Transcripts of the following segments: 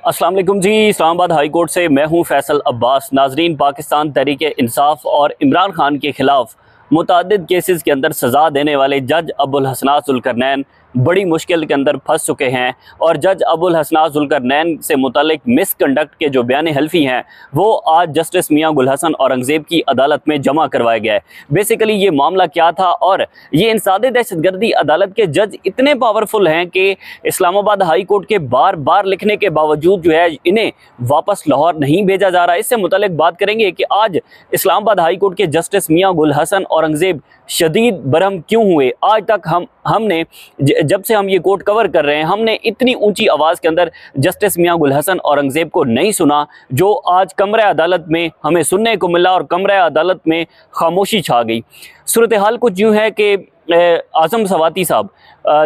अस्सलाम वालेकुम जी। Islamabad high court से मैं हूं फैसल अब्बास। नाजरीन, पाकिस्तान तहरीक इंसाफ और इमरान खान के खिलाफ मुतअद्दिद केसेस के अंदर सज़ा देने वाले जज अबुल हसनात ज़ुल्करनैन बड़ी मुश्किल के अंदर फंस चुके हैं और जज अबुल हसनात ज़ुल्करनैन से मुतल्लिक मिसकंडक्ट के जो बयान हल्फी हैं वो आज जस्टिस मियां गुल हसन औरंगज़ेब की अदालत में जमा करवाया गया है। बेसिकली ये मामला क्या था, और ये इंसादी दहशतगर्दी अदालत के जज इतने पावरफुल हैं कि इस्लामाबाद हाई कोर्ट के बार बार लिखने के बावजूद जो है इन्हें वापस लाहौर नहीं भेजा जा रहा। इससे मुतल्लिक बात करेंगे कि आज इस्लामाबाद हाई कोर्ट के जस्टिस मियां गुल हसन औरंगज़ेब शदीद बरहम क्यों हुए। आज तक हमने जब से हम ये कोर्ट कवर कर रहे हैं, हमने इतनी ऊंची आवाज़ के अंदर जस्टिस मियां गुल हसन औरंगज़ेब को नहीं सुना जो आज कमरे अदालत में हमें सुनने को मिला, और कमरे अदालत में खामोशी छा गई। सूरत हाल कुछ यूँ है कि आज़म सवाती साहब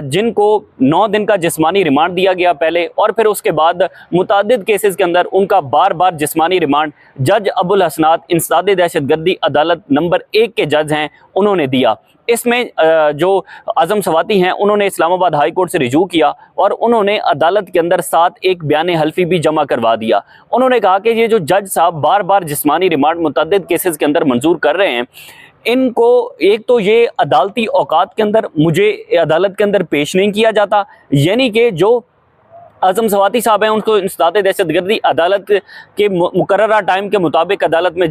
जिनको 9 दिन का जिस्मानी रिमांड दिया गया पहले, और फिर उसके बाद मुतअद्दिद केसेस के अंदर उनका बार बार जिस्मानी रिमांड जज अबुल हसनात इंसादी दहशतगर्दी अदालत नंबर 1 के जज हैं उन्होंने दिया। इसमें जो आज़म सवाती हैं उन्होंने इस्लामाबाद हाई कोर्ट से रिजू किया और उन्होंने अदालत के अंदर साथ एक बयान हल्फी भी जमा करवा दिया। उन्होंने कहा कि ये जो जज साहब बार बार जिस्मानी रिमांड मुतअद्दिद केसेस के अंदर मंजूर कर रहे हैं, इनको एक तो ये अदालती औकात के अंदर मुझे अदालत के अंदर पेश नहीं किया जाता, यानी कि जो आज़म सवाती साहब हैं उनको इंसदाद दहशतगर्दी अदालत के मुकर्ररा टाइम के मुताबिक अदालत में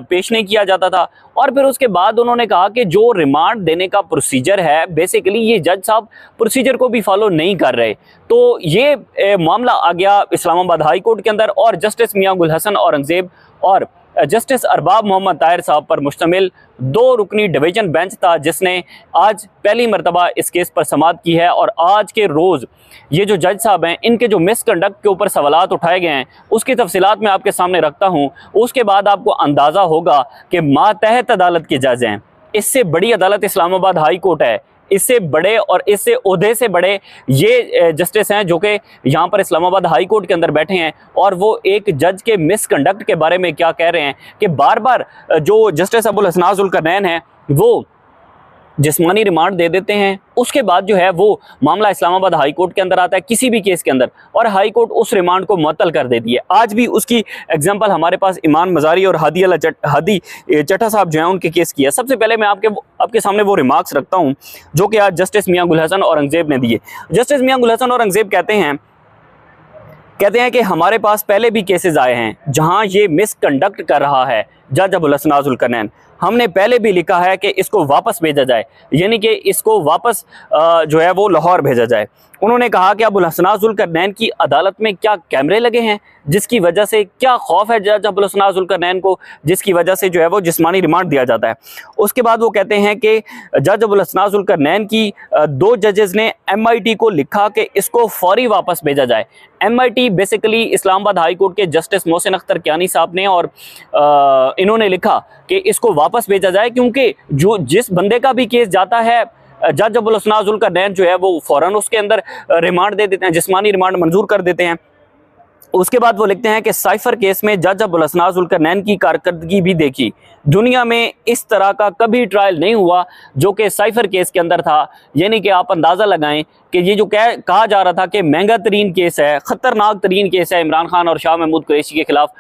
पेश नहीं किया जाता था। और फिर उसके बाद उन्होंने कहा कि जो रिमांड देने का प्रोसीजर है, बेसिकली ये जज साहब प्रोसीजर को भी फॉलो नहीं कर रहे। तो ये मामला आ गया इस्लामाबाद हाई कोर्ट के अंदर, और जस्टिस मियां गुल हसन औरंगज़ेब और जस्टिस अरबाब मोहम्मद ताहिर साहब पर मुश्तमिल 2 रुकनी डिवीजन बेंच था जिसने आज पहली मरतबा इस केस पर समाअत की है। और आज के रोज़ ये जो जज साहब हैं इनके जो मिसकंडक्ट के ऊपर सवालात उठाए गए हैं उसकी तफसीलात मैं आपके सामने रखता हूँ। उसके बाद आपको अंदाज़ा होगा कि मातहत अदालत के जज हैं। इससे बड़ी अदालत इस्लामाबाद हाई कोर्ट है, इससे बड़े और इससे ओहदे से बड़े ये जस्टिस हैं जो कि यहाँ पर इस्लामाबाद हाई कोर्ट के अंदर बैठे हैं, और वो एक जज के मिसकंडक्ट के बारे में क्या कह रहे हैं कि बार बार जो जस्टिस अबुल हसनात ज़ुल्करनैन हैं वो जिस्मानी रिमांड दे देते हैं, उसके बाद जो है वो मामला इस्लामाबाद हाई कोर्ट के अंदर आता है किसी भी केस के अंदर, और हाई कोर्ट उस रिमांड को मुअत्तल कर देती है। आज भी उसकी एग्जांपल हमारे पास इमान मजारी और हादी चट्टा साहब जो हैं उनके केस की है। सबसे पहले मैं आपके सामने वो रिमार्क्स रखता हूँ जो कि आज जस्टिस मियां गुल हसन औरंगज़ेब ने दिए। जस्टिस मियां गुल हसन औरंगज़ेब कहते हैं कि हमारे पास पहले भी केसेस आए हैं जहां ये मिसकंडक्ट कर रहा है जज अबुल हसनात ज़ुल्करनैन। हमने पहले भी लिखा है कि इसको वापस भेजा जाए, यानी कि इसको वापस जो है वो लाहौर भेजा जाए। उन्होंने कहा कि अबुल हसनात ज़ुल्करनैन की अदालत में क्या कैमरे लगे हैं जिसकी वजह से क्या खौफ है जज अबुल हसनात ज़ुल्करनैन को, जिसकी वजह से जो है वो जिस्मानी रिमांड दिया जाता है। उसके बाद वो कहते हैं कि जज अबुल हसनात ज़ुल्करनैन की 2 जजेस ने MIT को लिखा कि इसको फौरी वापस भेजा जाए। MIT basically Islamabad high court के जस्टिस मोहसिन अख्तर कियानी साहब ने, और इन्होंने लिखा कि इसको वापस भेजा जाए क्योंकि जो जिस बंदे का भी केस जाता है जज अबुल हसनात ज़ुल्करनैन जो है वो फ़ौरन उसके अंदर रिमांड दे देते हैं, जिस्मानी रिमांड मंजूर कर देते हैं। उसके बाद वो लिखते हैं कि साइफर केस में जज अबुल हसनात ज़ुल्करनैन की कारकर्दगी भी देखी, दुनिया में इस तरह का कभी ट्रायल नहीं हुआ जो कि साइफर केस के अंदर था। यानी कि आप अंदाज़ा लगाएं कि ये जो कहा जा रहा था कि महंगा तरीन केस है, ख़तरनाक तरीन केस है इमरान खान और शाह महमूद कुरैशी के खिलाफ,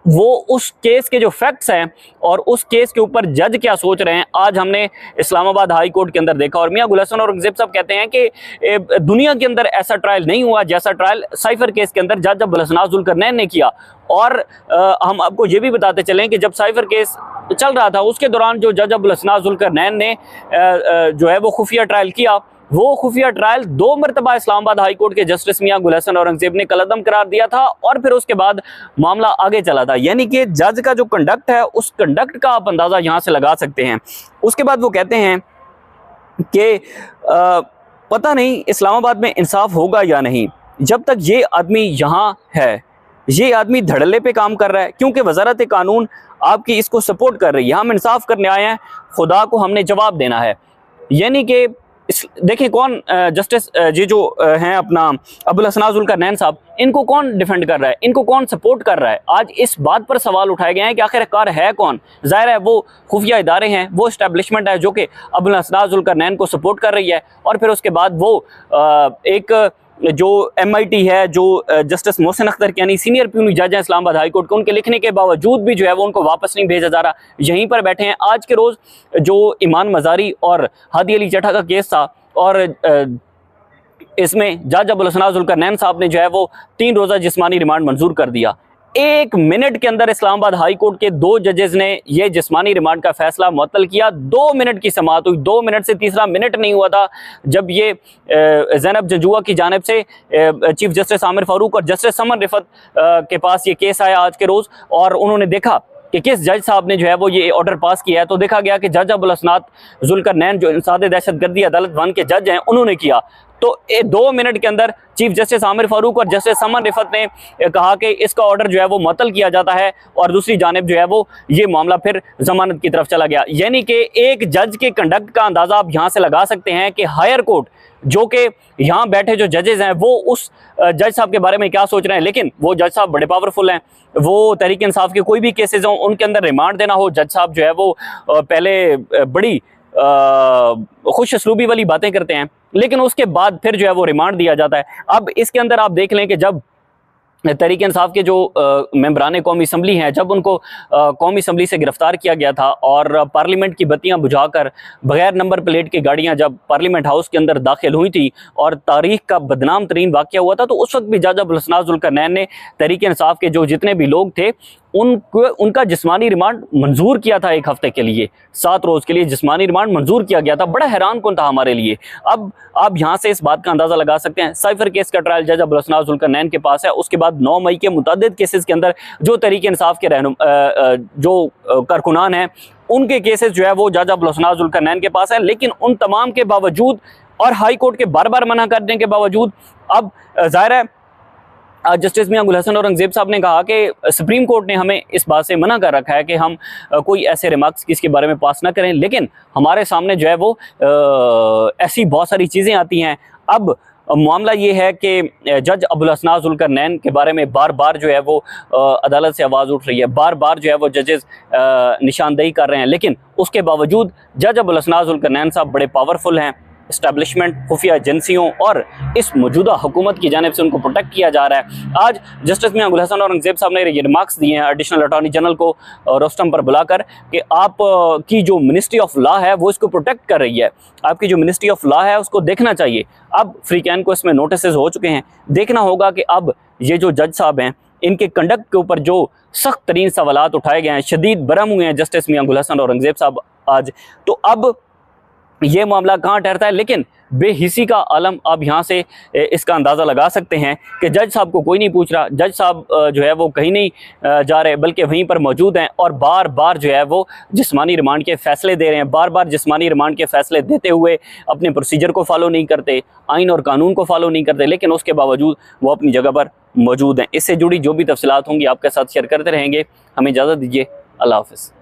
वो उस केस के जो फैक्ट्स हैं और उस केस के ऊपर जज क्या सोच रहे हैं आज हमने इस्लामाबाद हाई कोर्ट के अंदर देखा। और मियां गुल हसन औरंगज़ेब साहब कहते हैं कि दुनिया के अंदर ऐसा ट्रायल नहीं हुआ जैसा ट्रायल साइफर केस के अंदर जज अबुल हसनात ज़ुल्करनैन ने किया। और हम आपको ये भी बताते चलें कि जब साइफर केस चल रहा था उसके दौरान जो जज अबुल हसनात ज़ुल्करनैन ने जो है वो खुफिया ट्रायल किया, वो खुफिया ट्रायल 2 मरतबा इस्लामाबाद हाई कोर्ट के जस्टिस मियां गुल हसन औरंगज़ेब ने कलअदम करार दिया था, और फिर उसके बाद मामला आगे चला था। यानी कि जज का जो कंडक्ट है उस कंडक्ट का आप अंदाज़ा यहाँ से लगा सकते हैं। उसके बाद वो कहते हैं कि पता नहीं इस्लामाबाद में इंसाफ होगा या नहीं जब तक ये आदमी यहाँ है। ये आदमी धड़ल्ले पे काम कर रहा है क्योंकि वजारत कानून आपकी इसको सपोर्ट कर रही है। हम इंसाफ करने आए हैं, खुदा को हमने जवाब देना है। यानी कि देखिए कौन जस्टिस ये जो हैं अपना अबुल हसनात ज़ुल्करनैन साहब, इनको कौन डिफेंड कर रहा है, इनको कौन सपोर्ट कर रहा है। आज इस बात पर सवाल उठाए गए हैं कि आखिरकार है कौन। ज़ाहिर है वो खुफिया इदारे हैं, वो इस्टेब्लिशमेंट है जो कि अबुल हसनात ज़ुल्करनैन को सपोर्ट कर रही है, और फिर उसके बाद वो एक जो MIT है, जो जस्टिस मोहसिन अख्तर यानी सीनियर प्यून जज हैं इस्लामाबाद हाई कोर्ट के, उनके लिखने के बावजूद भी जो है वो उनको वापस नहीं भेजा जा रहा, यहीं पर बैठे हैं। आज के रोज़ जो ईमान मज़ारी और हादी अली चट्टा का केस था और इसमें जज अबुल हसनात जुल्करनैन साहब ने जो है वो 3 रोज़ा जिस्मानी रिमांड मंजूर कर दिया। 1 मिनट के अंदर इस्लामाबाद हाई कोर्ट के 2 जजेस ने यह जिस्मानी रिमांड का फैसला मुअत्तल किया। 2 मिनट की समाअत हुई, 2 मिनट से तीसरा मिनट नहीं हुआ था जब ये ज़ैनब जंजुआ की जानिब से चीफ जस्टिस आमिर फारूक और जस्टिस समन रिफत के पास ये केस आया आज के रोज़, और उन्होंने देखा कि किस जज साहब ने जो है वो ये ऑर्डर पास किया है। तो देखा गया कि जज अबुल हसनात जुल्करनैन जो इंसाद दहशतगर्दी अदालत 1 के जज हैं, उन्होंने किया। तो 2 मिनट के अंदर चीफ जस्टिस आमिर फारूक और जस्टिस समन रिफत ने कहा कि इसका ऑर्डर जो है वो मुअत्तल किया जाता है, और दूसरी जानिब जो है वो ये मामला फिर जमानत की तरफ चला गया। यानी कि एक जज के कंडक्ट का अंदाज़ा आप यहाँ से लगा सकते हैं कि हायर कोर्ट जो कि यहाँ बैठे जो जजेस हैं वो उस जज साहब के बारे में क्या सोच रहे हैं। लेकिन वो जज साहब बड़े पावरफुल हैं, वो तहरीक इंसाफ के कोई भी केसेस हों उनके अंदर रिमांड देना हो, जज साहब जो है वो पहले बड़ी खुश असलूबी वाली बातें करते हैं, लेकिन उसके बाद फिर जो है वो रिमांड दिया जाता है। अब इसके अंदर आप देख लें कि जब तहरीक इंसाफ के जो मेंबरान कौमी असम्बली हैं, जब उनको कौमी असम्बली से गिरफ्तार किया गया था और पार्लियामेंट की बत्तियां बुझाकर बगैर नंबर प्लेट की गाड़ियां जब पार्लियामेंट हाउस के अंदर दाखिल हुई थी और तारीख का बदनाम तरीन वाक़या हुआ था, तो उस वक्त भी जज अबुल हसनात जुल्करनैन ने तहरीक इंसाफ के जो जितने भी लोग थे उनका जिस्मानी रिमांड मंजूर किया था। 1 हफ्ते के लिए, 7 रोज़ के लिए जिस्मानी रिमांड मंजूर किया गया था। बड़ा हैरान कौन था हमारे लिए। अब आप यहाँ से इस बात का अंदाज़ा लगा सकते हैं, साइफर केस का ट्रायल जज अबुल हसनात जुल्करनैन के पास है। उसके बाद 9 मई के मुतअद्दिद केसेस के अंदर जो तहरीक इंसाफ के जो कारकुनान हैं उनके केसेस जो है वो जज अबुल हसनात जुल्करनैन के पास है। लेकिन उन तमाम के बावजूद और हाई कोर्ट के बार बार मना करने के बावजूद अब ज़ाहिर है जस्टिस मियां गुल हसन औरंगजेब साहब ने कहा कि सुप्रीम कोर्ट ने हमें इस बात से मना कर रखा है कि हम कोई ऐसे रिमार्क्स किसके बारे में पास ना करें, लेकिन हमारे सामने जो है वो ऐसी बहुत सारी चीज़ें आती हैं। अब मामला ये है कि जज अबुल हसनात जुल्करनैन के बारे में बार बार जो है वो अदालत से आवाज़ उठ रही है, बार बार जो है वो जजेस निशानदेही कर रहे हैं, लेकिन उसके बावजूद जज अबुल हसनात जुल्करनैन साहब बड़े पावरफुल हैं। इस्टेब्लिशमेंट, खुफिया एजेंसियों और इस मौजूदा हुकूमत की जानिब से उनको प्रोटेक्ट किया जा रहा है। आज जस्टिस मियां गुल हसन औरंगजेब साहब ने ये रिमार्क्स दिए हैं एडिशनल अटॉर्नी जनरल को रोस्टम पर बुलाकर कि आप की जो मिनिस्ट्री ऑफ लॉ है वो इसको प्रोटेक्ट कर रही है, आपकी जो मिनिस्ट्री ऑफ लॉ है उसको देखना चाहिए। अब फ्रीकैन को इसमें नोटिस हो चुके हैं, देखना होगा कि अब ये जो जज साहब हैं इनके कंडक्ट के ऊपर जो सख्त तरीन सवालात उठाए गए हैं, शदीद बरहम हुए हैं जस्टिस मियां गुल हसन औरंगजेब साहब आज, तो अब ये मामला कहाँ ठहरता है। लेकिन बेहिसी का आलम आप यहाँ से इसका अंदाज़ा लगा सकते हैं कि जज साहब को कोई नहीं पूछ रहा, जज साहब जो है वो कहीं नहीं जा रहे बल्कि वहीं पर मौजूद हैं और बार बार जो है वो जिस्मानी रिमांड के फ़ैसले दे रहे हैं, बार बार जिस्मानी रिमांड के फ़ैसले देते हुए अपने प्रोसीजर को फॉलो नहीं करते, आइन और कानून को फॉलो नहीं करते, लेकिन उसके बावजूद वो अपनी जगह पर मौजूद हैं। इससे जुड़ी जो भी तफसीलात होंगी आपके साथ शेयर करते रहेंगे। हमें इजाज़त दीजिए, अल्लाह हाफ़िज़।